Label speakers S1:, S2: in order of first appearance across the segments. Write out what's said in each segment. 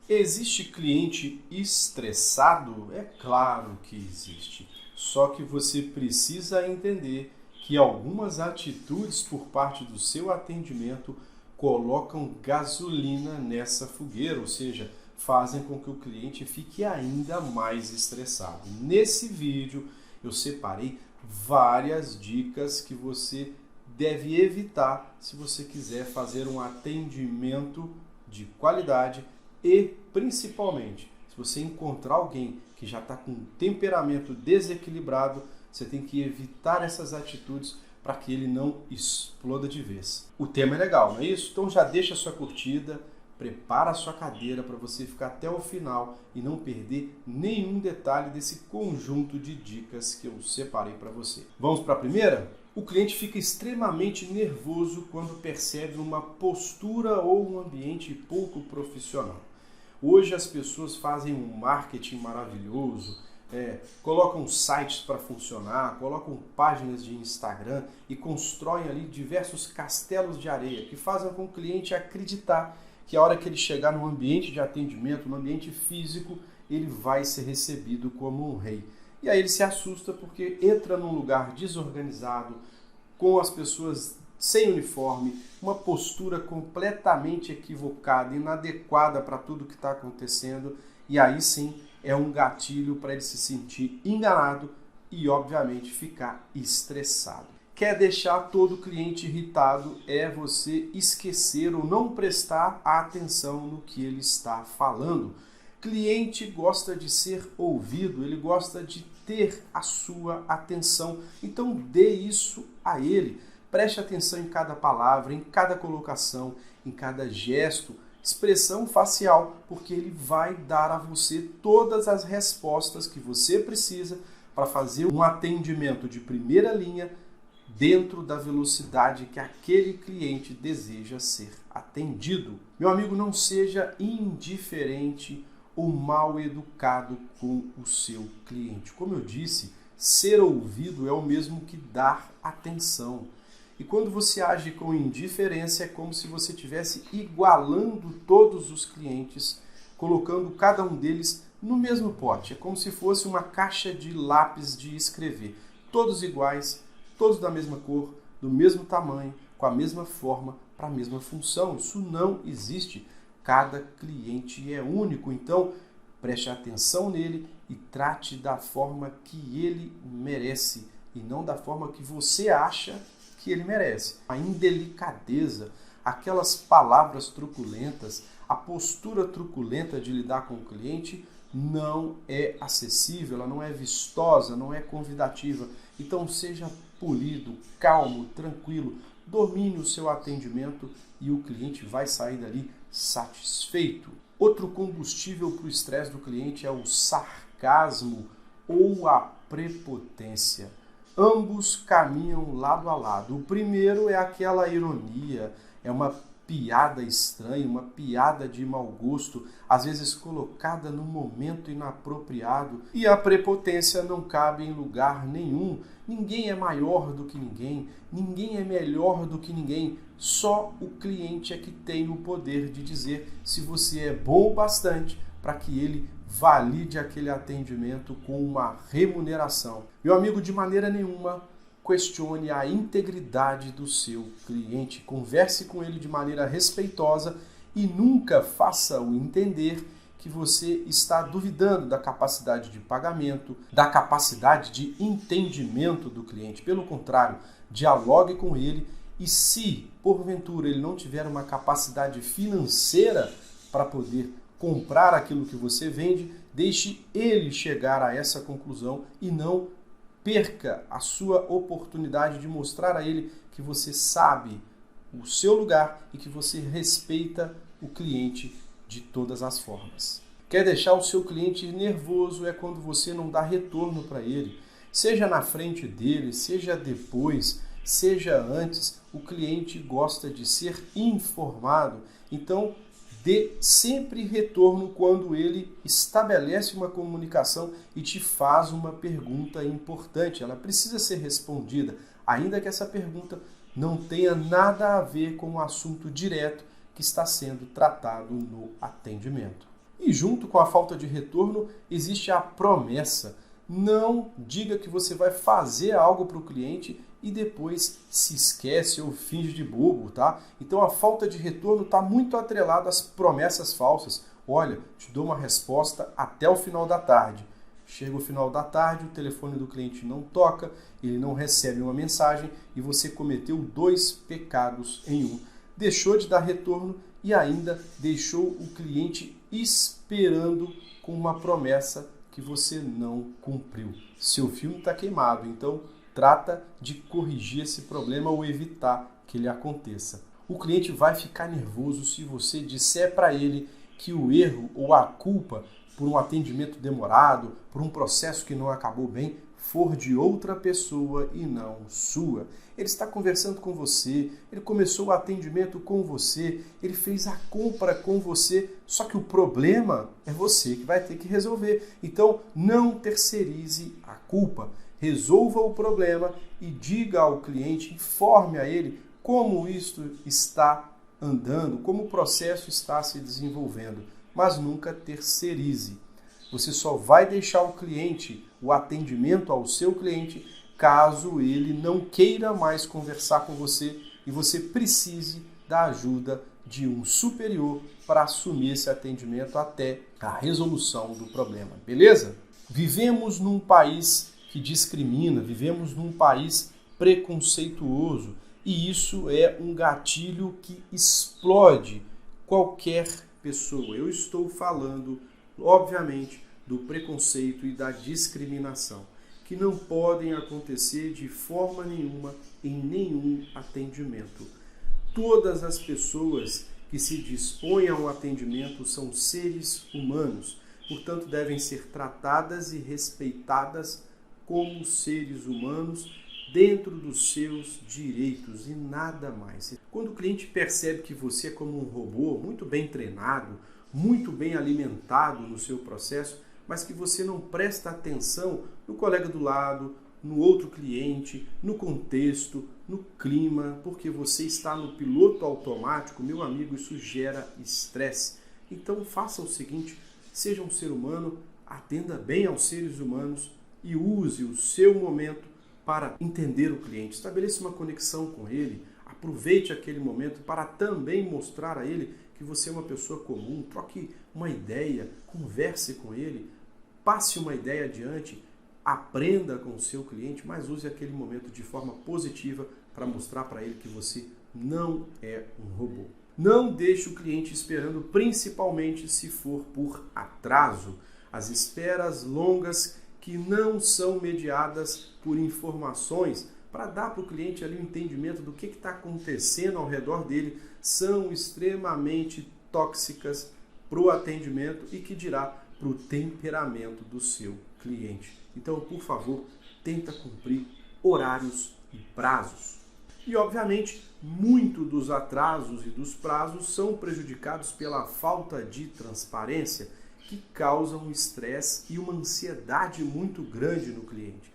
S1: Existe cliente estressado? É claro que existe. Só que você precisa entender que algumas atitudes por parte do seu atendimento colocam gasolina nessa fogueira, ou seja, fazem com que o cliente fique ainda mais estressado. Nesse vídeo eu separei várias dicas que você deve evitar se você quiser fazer um atendimento de qualidade e, principalmente, se você encontrar alguém que já está com um temperamento desequilibrado, você tem que evitar essas atitudes para que ele não exploda de vez. O tema é legal, não é isso? Então já deixa a sua curtida, prepara a sua cadeira para você ficar até o final e não perder nenhum detalhe desse conjunto de dicas que eu separei para você. Vamos para a primeira? O cliente fica extremamente nervoso quando percebe uma postura ou um ambiente pouco profissional. Hoje as pessoas fazem um marketing maravilhoso, colocam sites para funcionar, colocam páginas de Instagram e constroem ali diversos castelos de areia que fazem com o cliente acreditar que a hora que ele chegar no ambiente de atendimento, no ambiente físico, ele vai ser recebido como um rei. E aí ele se assusta porque entra num lugar desorganizado, com as pessoas sem uniforme, uma postura completamente equivocada, inadequada para tudo que está acontecendo, e aí sim é um gatilho para ele se sentir enganado e, obviamente, ficar estressado. Quer deixar todo cliente irritado é você esquecer ou não prestar atenção no que ele está falando. Cliente gosta de ser ouvido, ele gosta de ter a sua atenção, então dê isso a ele. Preste atenção em cada palavra, em cada colocação, em cada gesto, expressão facial, porque ele vai dar a você todas as respostas que você precisa para fazer um atendimento de primeira linha dentro da velocidade que aquele cliente deseja ser atendido. Meu amigo, não seja indiferente ou mal educado com o seu cliente. Como eu disse, ser ouvido é o mesmo que dar atenção. E quando você age com indiferença, é como se você estivesse igualando todos os clientes, colocando cada um deles no mesmo pote. É como se fosse uma caixa de lápis de escrever. Todos iguais, todos da mesma cor, do mesmo tamanho, com a mesma forma, para a mesma função. Isso não existe. Cada cliente é único, então preste atenção nele e trate da forma que ele merece e não da forma que você acha que ele merece. A indelicadeza, aquelas palavras truculentas, a postura truculenta de lidar com o cliente não é acessível, ela não é vistosa, não é convidativa. Então seja polido, calmo, tranquilo, domine o seu atendimento e o cliente vai sair dali satisfeito. Outro combustível para o estresse do cliente é o sarcasmo ou a prepotência. Ambos caminham lado a lado. O primeiro é aquela ironia, é uma piada estranha, uma piada de mau gosto, às vezes colocada no momento inapropriado. E a prepotência não cabe em lugar nenhum. Ninguém é maior do que ninguém, ninguém é melhor do que ninguém. Só o cliente é que tem o poder de dizer se você é bom o bastante para que ele valide aquele atendimento com uma remuneração. Meu amigo, de maneira nenhuma questione a integridade do seu cliente. Converse com ele de maneira respeitosa e nunca faça-o entender que você está duvidando da capacidade de pagamento, da capacidade de entendimento do cliente. Pelo contrário, dialogue com ele e se, porventura, ele não tiver uma capacidade financeira para poder comprar aquilo que você vende, deixe ele chegar a essa conclusão e não perca a sua oportunidade de mostrar a ele que você sabe o seu lugar e que você respeita o cliente de todas as formas. Quer deixar o seu cliente nervoso é quando você não dá retorno para ele. Seja na frente dele, seja depois, seja antes, o cliente gosta de ser informado. Então, dê sempre retorno quando ele estabelece uma comunicação e te faz uma pergunta importante. Ela precisa ser respondida, ainda que essa pergunta não tenha nada a ver com o assunto direto que está sendo tratado no atendimento. E junto com a falta de retorno existe a promessa. Não diga que você vai fazer algo para o cliente e depois se esquece ou finge de bobo, tá? Então a falta de retorno está muito atrelada às promessas falsas. Olha, te dou uma resposta até o final da tarde. Chega o final da tarde, o telefone do cliente não toca, ele não recebe uma mensagem e você cometeu 2 pecados em um. Deixou de dar retorno e ainda deixou o cliente esperando com uma promessa que você não cumpriu. Seu filme está queimado, então trata de corrigir esse problema ou evitar que ele aconteça. O cliente vai ficar nervoso se você disser para ele que o erro ou a culpa por um atendimento demorado, por um processo que não acabou bem, for de outra pessoa e não sua. Ele está conversando com você, ele começou o atendimento com você, ele fez a compra com você, só que o problema é você que vai ter que resolver. Então, não terceirize a culpa. Resolva o problema e diga ao cliente, informe a ele como isto está andando, como o processo está se desenvolvendo, mas nunca terceirize. Você só vai deixar o cliente, o atendimento ao seu cliente, caso ele não queira mais conversar com você e você precise da ajuda de um superior para assumir esse atendimento até a resolução do problema, beleza? Vivemos num país que discrimina, vivemos num país preconceituoso e isso é um gatilho que explode qualquer pessoa. Eu estou falando, obviamente, do preconceito e da discriminação, que não podem acontecer de forma nenhuma em nenhum atendimento. Todas as pessoas que se dispõem a um atendimento são seres humanos, portanto devem ser tratadas e respeitadas como seres humanos dentro dos seus direitos e nada mais. Quando o cliente percebe que você é como um robô muito bem treinado, muito bem alimentado no seu processo, mas que você não presta atenção no colega do lado, no outro cliente, no contexto, no clima, porque você está no piloto automático, meu amigo, isso gera estresse. Então faça o seguinte, seja um ser humano, atenda bem aos seres humanos e use o seu momento para entender o cliente. Estabeleça uma conexão com ele, aproveite aquele momento para também mostrar a ele que você é uma pessoa comum, troque uma ideia, converse com ele, passe uma ideia adiante, aprenda com o seu cliente, mas use aquele momento de forma positiva para mostrar para ele que você não é um robô. Não deixe o cliente esperando, principalmente se for por atraso. As esperas longas que não são mediadas por informações para dar para o cliente ali um entendimento do que está acontecendo ao redor dele, são extremamente tóxicas para o atendimento e que dirá para o temperamento do seu cliente. Então, por favor, tenta cumprir horários e prazos. E, obviamente, muito dos atrasos e dos prazos são prejudicados pela falta de transparência que causam um estresse e uma ansiedade muito grande no cliente.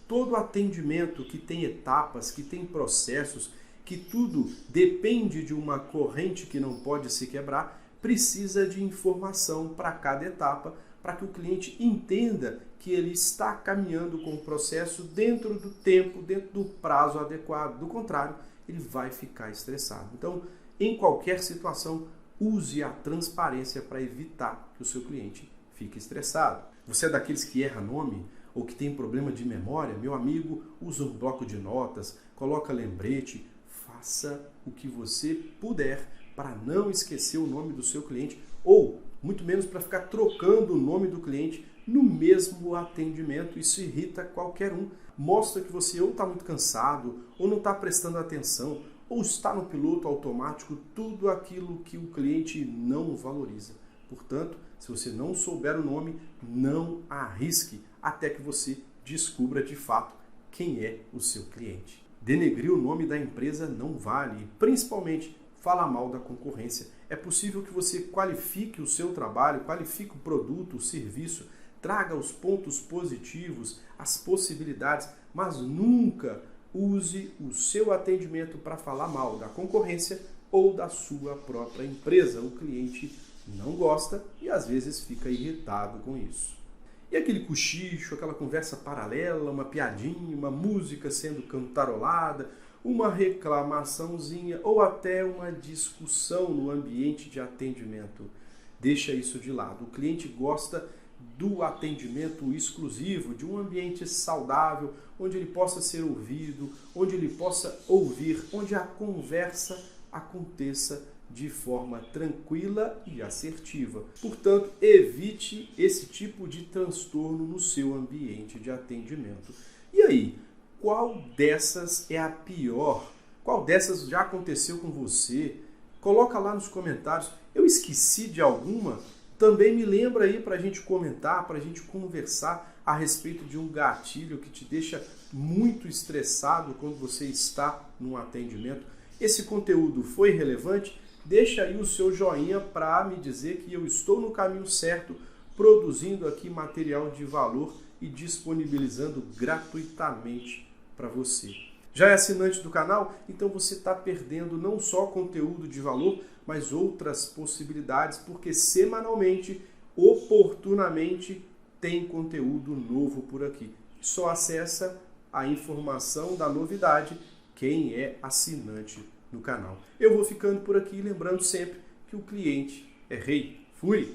S1: Todo atendimento que tem etapas, que tem processos, que tudo depende de uma corrente que não pode se quebrar, precisa de informação para cada etapa, para que o cliente entenda que ele está caminhando com o processo dentro do tempo, dentro do prazo adequado. Do contrário, ele vai ficar estressado. Então, em qualquer situação, use a transparência para evitar que o seu cliente fique estressado. Você é daqueles que erra nome ou que tem problema de memória? Meu amigo, usa um bloco de notas, coloca lembrete, faça o que você puder para não esquecer o nome do seu cliente ou, muito menos, para ficar trocando o nome do cliente no mesmo atendimento. Isso irrita qualquer um. Mostra que você ou está muito cansado, ou não está prestando atenção, ou está no piloto automático, tudo aquilo que o cliente não valoriza. Portanto, se você não souber o nome, não arrisque até que você descubra de fato quem é o seu cliente. Denegrir o nome da empresa não vale, principalmente falar mal da concorrência. É possível que você qualifique o seu trabalho, qualifique o produto, o serviço, traga os pontos positivos, as possibilidades, mas nunca use o seu atendimento para falar mal da concorrência ou da sua própria empresa. O cliente não gosta e às vezes fica irritado com isso. E aquele cochicho, aquela conversa paralela, uma piadinha, uma música sendo cantarolada, uma reclamaçãozinha ou até uma discussão no ambiente de atendimento. Deixa isso de lado. O cliente gosta do atendimento exclusivo, de um ambiente saudável, onde ele possa ser ouvido, onde ele possa ouvir, onde a conversa aconteça de forma tranquila e assertiva. Portanto, evite esse tipo de transtorno no seu ambiente de atendimento. E aí, qual dessas é a pior? Qual dessas já aconteceu com você? Coloca lá nos comentários. Eu esqueci de alguma? Também me lembra aí para a gente comentar, para a gente conversar a respeito de um gatilho que te deixa muito estressado quando você está num atendimento. Esse conteúdo foi relevante? Deixa aí o seu joinha para me dizer que eu estou no caminho certo, produzindo aqui material de valor e disponibilizando gratuitamente para você. Já é assinante do canal? Então você está perdendo não só conteúdo de valor, mas outras possibilidades, porque semanalmente, oportunamente, tem conteúdo novo por aqui. Só acessa a informação da novidade quem é assinante no canal. Eu vou ficando por aqui, lembrando sempre que o cliente é rei. Fui!